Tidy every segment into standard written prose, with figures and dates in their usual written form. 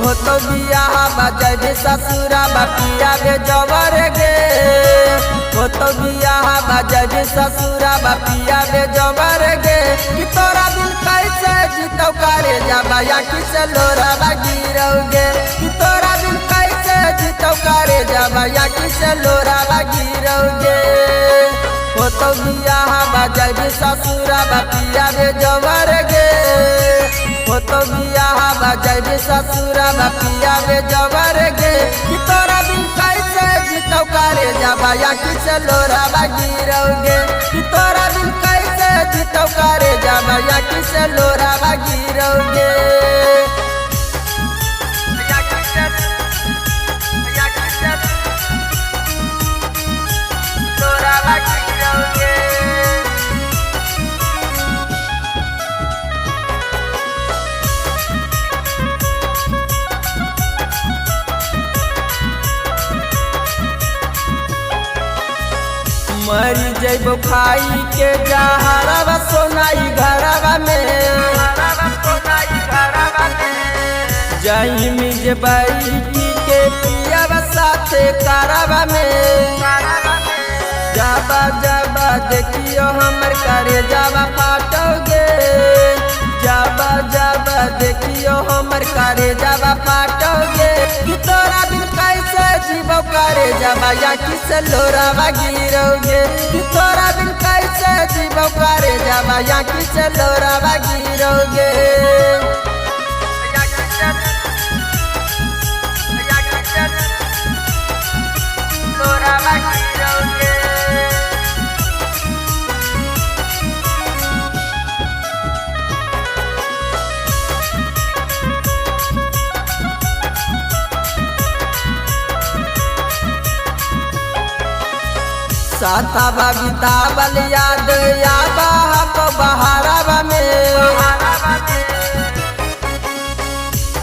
हो तो बियाह बजे ससुरा बपिया बे जवर गे। हो तो बियाह बजे ससुरा बपिया बे जवर गे। कि तोरा दिल कैसे जीतो करे जाबा या किस लोरा गिरोगे। कि तोरा दिल कैसे जीतो करे जाबा या किस लोरा गिरोगे। हो तो बियाह बजे ससुरा बपिया बे जवर गे। हो तो बियाह बजे ससुरा बपिया बे जवर गे। कि तोरा दिल कैसे जीतो करे जाबा या किस लोरा गिरोगे। कि तोरा दिल कैसे जीतो करे जाबा या किस लोरा गिरोगे। मरी जैबो खाई के जहरवा सोनाई घरवा में। जाई मिज बैठी के पियावा साथे करवा में। जाबा जाबा देखियो हमर करे जाबा फाटोगे। जाबा जाबा देखियो हमर करे जाबा फाटोगे। कि तोरा दिल कैसे जीवो करे जाबा या किस लोरा गिरोगे। कि तोरा दिल कैसे जीवो करे जाबा या किस लोरा गिरोगे। साथावा बितावल याद याबा को बहारवा में।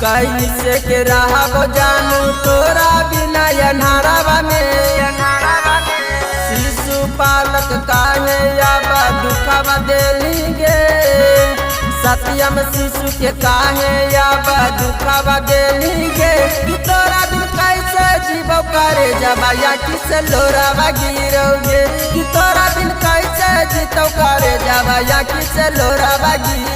कैसे के रहबो जानू तोरा बिना अन्हारवा में। शिशु पालक काहे याबा दुखवा देलिगे। सत्यम शिशु के काहे याबा दुखवा देलिगे। कि तोरा दिल कैसे जीवो करे जाबा या किस लोरा गिरोगे। कि तोरा दिल कैसे जीतो करे जाबा या किस लोरा गिरोगे।